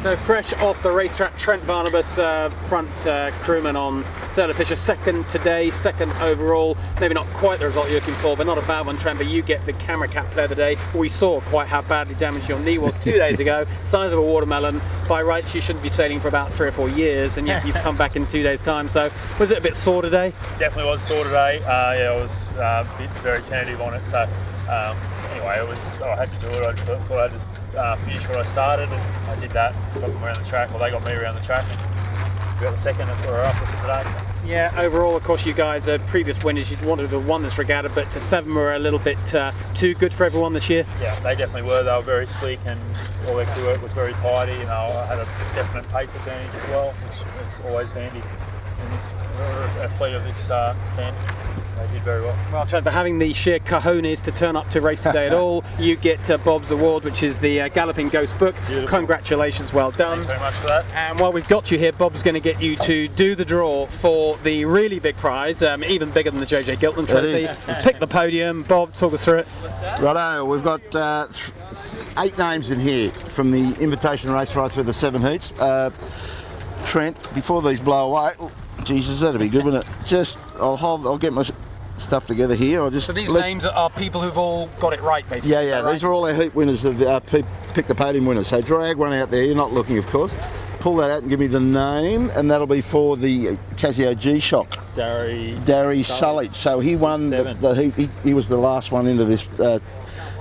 So fresh off the racetrack, Trent Barnabus, front crewman on Thurlow Fisher, second today, second overall. Maybe not quite the result you're looking for, but not a bad one, Trent, but you get the camera cap player of the day. We saw quite how badly damaged your knee was 2 days ago, size of a watermelon. By rights, you shouldn't be sailing for about 3 or 4 years, and yet you've come back in 2 days' time. So was it a bit sore today? Definitely was sore today. Yeah, I was very tentative on it, so anyway, I had to do it. I thought I'd just finish what I started, and I did that. Got them around the track, well, they got me around the track, and we got the second. That's where we're up with it today. So. Yeah, overall, of course, you guys are previous winners. You wanted to have won this regatta, but 7 were a little bit too good for everyone this year. Yeah, they definitely were. They were very slick, and all their crew work was very tidy. You know, I had a definite pace advantage as well, which was always handy in this a fleet of this standard. They did very well. Well, Trent, for having the sheer cojones to turn up to race today at all, you get Bob's award, which is the Galloping Ghost book. Beautiful. Congratulations, well done. Thanks very much for that. And while we've got you here, Bob's going to get you to do the draw for the really big prize, even bigger than the JJ Giltinan trophy. Pick the podium. Bob, talk us through it. Righto, we've got 8 names in here from the invitation race right through the 7 heats. Trent, before these blow away, Jesus, that'd be good, wouldn't it? I'll get my stuff together here. So these names are people who've all got it right, basically. Yeah, right? These are all our heat winners of the Pick the Podium winners. So drag one out there. You're not looking, of course. Pull that out and give me the name, and that'll be for the Casio G-Shock. Darry Sully. So he won the heat. He was the last one into this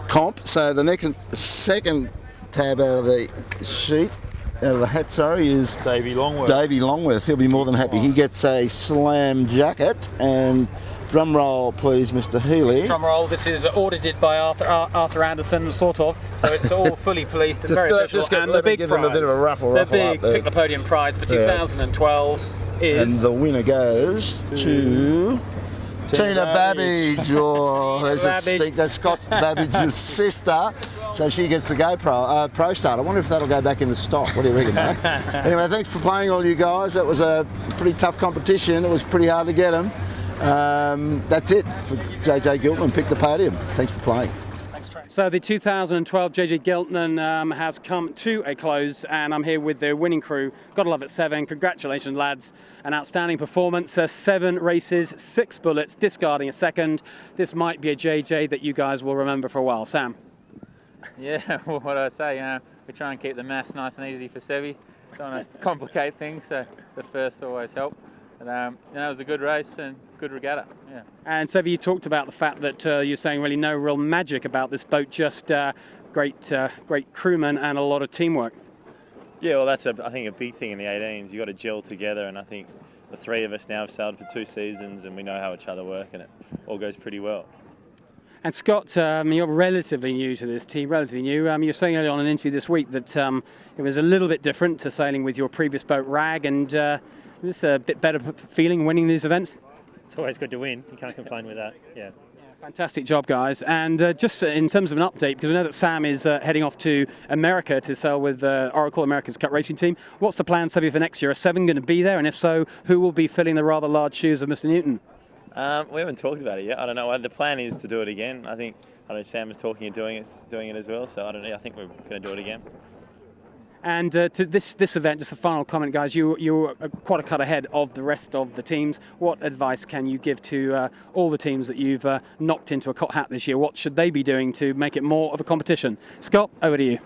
comp. So the second tab out of the sheet. Out of the hat, is Davey Longworth. Davey Longworth. He'll be more than happy. He gets a Slam jacket, and drum roll, please, Mr. Healy. Drum roll. This is audited by Arthur Anderson, sort of. So it's all fully policed and very official. And the big give prize, them a bit of a ruffle the big up there. Pick the Podium prize for 2012 is. And the winner goes to Tina Babbage. Oh, that's Scott Babbage's sister. So she gets the GoPro Pro Start. I wonder if that'll go back into stock. What do you reckon, mate? Anyway, thanks for playing, all you guys. That was a pretty tough competition. It was pretty hard to get them. That's it for JJ Giltinan. Pick the Podium. Thanks for playing. So the 2012 JJ Giltinan has come to a close, and I'm here with the winning crew. Gotta love it, 7. Congratulations, lads. An outstanding performance. 7 races, 6 bullets, discarding a second. This might be a JJ that you guys will remember for a while. Sam? Yeah, well, what do I say? We try and keep the maths nice and easy for Sevi. Don't want to complicate things, so the first always help. But it was a good race and good regatta. Yeah. And Sevi, you talked about the fact that you're saying really no real magic about this boat, just great crewmen and a lot of teamwork. Yeah, well, that's I think a big thing in the 18s. You got to gel together, and I think the 3 of us now have sailed for 2 seasons, and we know how each other work, and it all goes pretty well. And Scott, you're relatively new to this team, relatively new. You're saying earlier on in an interview this week that it was a little bit different to sailing with your previous boat, Rag, and is this a bit better feeling winning these events? It's always good to win. You can't complain with that, yeah. Fantastic job, guys. And just in terms of an update, because we know that Sam is heading off to America to sail with Oracle America's Cup Racing Team. What's the plan, Sevi, for next year? Are 7 going to be there? And if so, who will be filling the rather large shoes of Mr. Newton? We haven't talked about it yet. I don't know. The plan is to do it again. I know Sam was talking of doing it as well. So I don't know. I think we're going to do it again. And to this event, just a final comment, guys. You were quite a cut ahead of the rest of the teams. What advice can you give to all the teams that you've knocked into a cot hat this year? What should they be doing to make it more of a competition? Scott, over to you.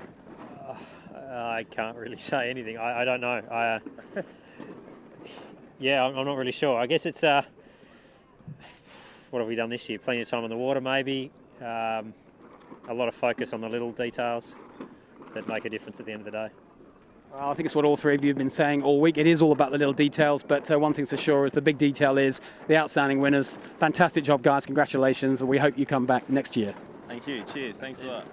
I can't really say anything. I don't know. Yeah, I'm not really sure. I guess it's what have we done this year? Plenty of time on the water, maybe. A lot of focus on the little details that make a difference at the end of the day. Well, I think it's what all 3 of you have been saying all week. It is all about the little details, but one thing's for sure is the big detail is the outstanding winners. Fantastic job, guys. Congratulations, and we hope you come back next year. Thank you. Cheers. Thanks a lot.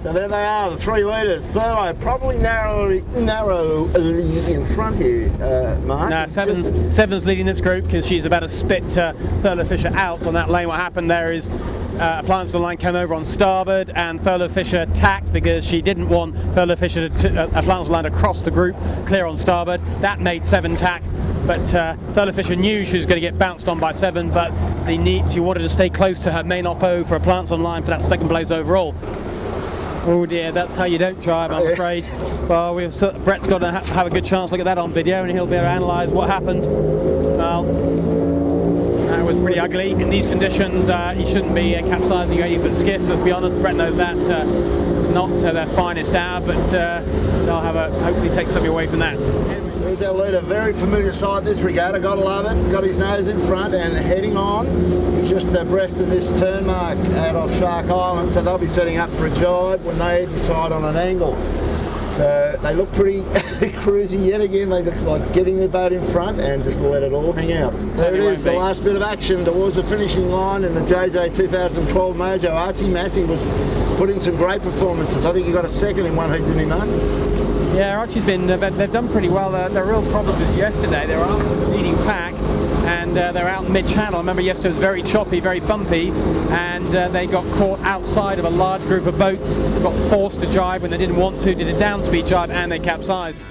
So there they are, the 3 leaders. Thurlow probably narrowly in front here, Mark. No, Seven's leading this group because she's about to spit Thurlow Fisher out on that lane. What happened there is Appliances Line came over on starboard, and Thurlow Fisher tacked because she didn't want Thurlow Fisher to Appliances Line to cross the group clear on starboard. That made 7 tack. But Thurlow Fisher knew she was going to get bounced on by 7, but she wanted to stay close to her main oppo for Appliances Line for that second place overall. Oh dear, that's how you don't drive, I'm afraid. Well, Brett's got to have a good chance to look at that on video, and he'll be able to analyse what happened. Well, that was pretty ugly. In these conditions, you shouldn't be capsizing your 80-foot skiff, let's be honest. Brett knows that. Not their finest hour, but they'll hopefully take something away from that. There's our leader, very familiar side this regatta, gotta love it. Got his nose in front and heading on just abreast of this turn mark out off Shark Island, so they'll be setting up for a jibe when they decide on an angle. So they look pretty cruisy yet again. They look like getting their boat in front and just let it all hang out. There it is, the last bit of action towards the finishing line in the JJ 2012 Mojo. Archie Massey was put in some great performances. I think he got a second in one heat, didn't he, mate? Yeah, Archie's been, they've done pretty well. Their real problem was yesterday. They were up with the leading pack and they're out mid-channel. I remember yesterday was very choppy, very bumpy, and they got caught outside of a large group of boats, got forced to jibe when they didn't want to, did a downspeed jibe, and they capsized.